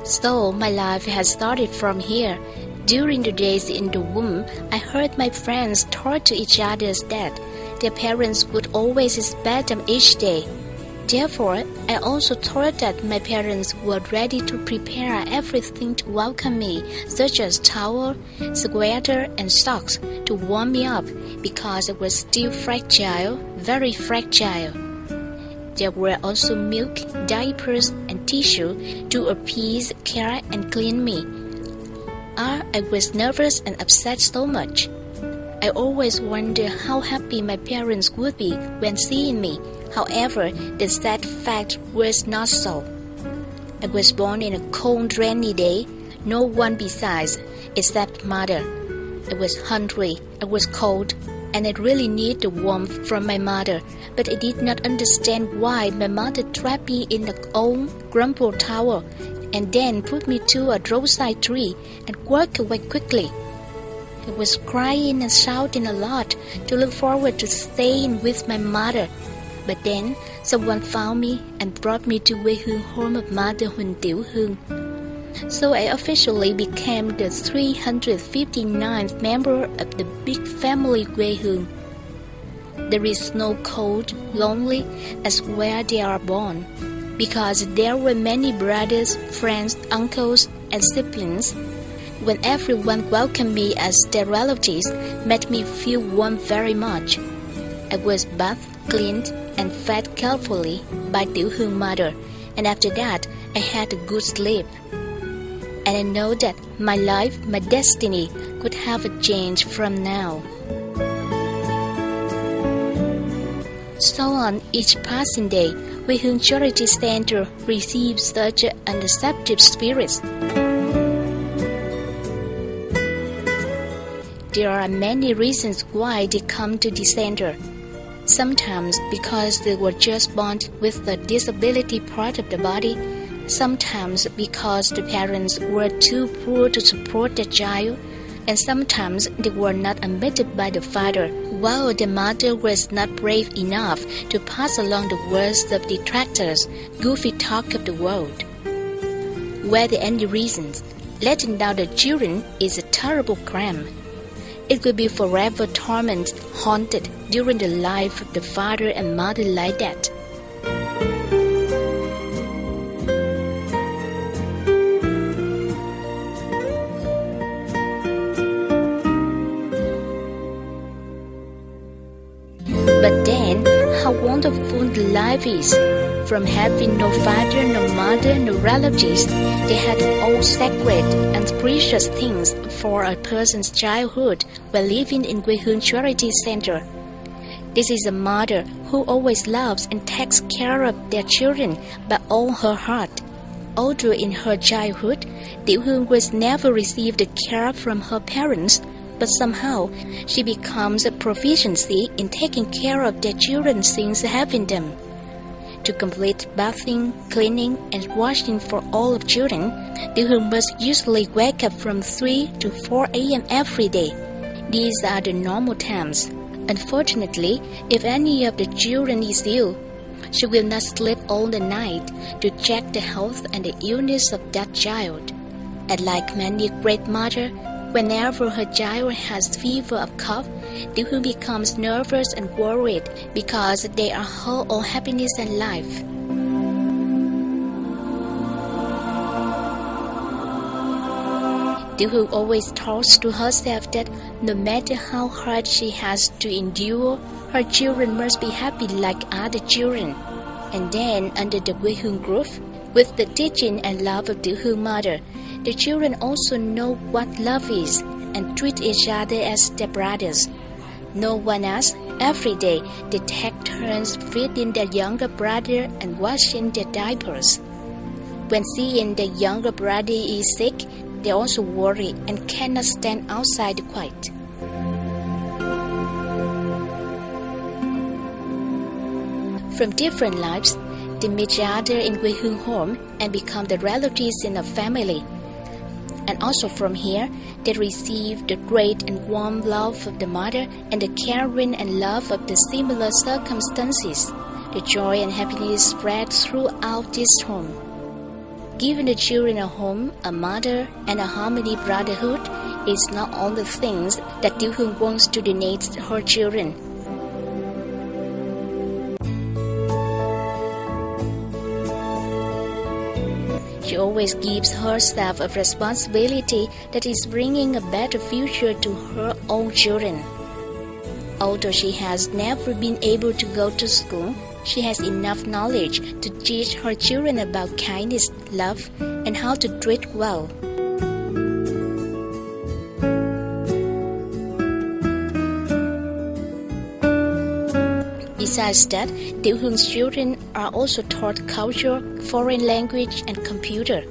So my life has started from here. During the days in the womb, I heard my friends talk to each other that their parents would always expect them each day. Therefore, I also thought that my parents were ready to prepare everything to welcome me, such as towel, sweater, and socks to warm me up, because I was still fragile, very fragile. There were also milk, diapers, and tissue to appease, care, and clean me. I was nervous and upset so much. I always wondered how happy my parents would be when seeing me. However, the sad fact was not so. I was born in a cold, rainy day, no one besides, except mother. I was hungry, I was cold, and I really needed the warmth from my mother, but I did not understand why my mother trapped me in the old, crumpled towel, and then put me to a roadside tree and walked away quickly. I was crying and shouting a lot to look forward to staying with my mother. But then, someone found me and brought me to quê hương home of Mother Huỳnh Tiểu Hương. So I officially became the 359th member of the big family quê hương. There is no cold, lonely as where they are born, because there were many brothers, friends, uncles, and siblings. When everyone welcomed me as their relatives, made me feel warm very much. I was bathed, cleaned, and fed carefully by Tiểu Hương mother, and after that I had a good sleep. And I know that my life, my destiny could have a change from now. So on each passing day, quê hương Charity Center receives such unaccepted spirits. There are many reasons why they come to the center. Sometimes because they were just born with the disability part of the body, sometimes because the parents were too poor to support the child, and sometimes they were not admitted by the father, while the mother was not brave enough to pass along the words of detractors, goofy talk of the world. Were there any reasons? Letting down the children is a terrible crime. It will be forever torment, haunted during the life of the father and mother like that. But then, how wonderful the life is! From having no father, no mother, no relatives, they had all sacred and precious things for a person's childhood while living in quê hương Charity Center. This is a mother who always loves and takes care of their children by all her heart. Although in her childhood, Tiểu Hương was never received the care from her parents, but somehow she becomes a proficiency in taking care of their children since having them. To complete bathing, cleaning, and washing for all of children, Tiểu Hương must usually wake up from 3 to 4 a.m. every day. These are the normal times. Unfortunately, if any of the children is ill, she will not sleep all the night to check the health and the illness of that child. And like many great mothers, whenever her child has fever or cough, Tiểu Hương becomes nervous and worried because they are her own happiness and life. Tiểu Hương always talks to herself that no matter how hard she has to endure, her children must be happy like other children. And then, under the quê hương roof, with the teaching and love of Tiểu Hương mother, the children also know what love is and treat each other as their brothers. No one else, every day they take turns feeding their younger brother and washing their diapers. When seeing the younger brother is sick, they also worry and cannot stand outside quiet. From different lives, they meet each other in quê hương home and become the relatives in a family. And also from here, they receive the great and warm love of the mother and the caring and love of the similar circumstances. The joy and happiness spread throughout this home. Giving the children a home, a mother, and a harmony brotherhood is not all the things that Tiểu Hương wants to donate her children. She always gives herself a responsibility that is bringing a better future to her own children. Although she has never been able to go to school, she has enough knowledge to teach her children about kindness, love, and how to treat well. Besides that, Tiểu Hương children are also taught culture, foreign language, and computer.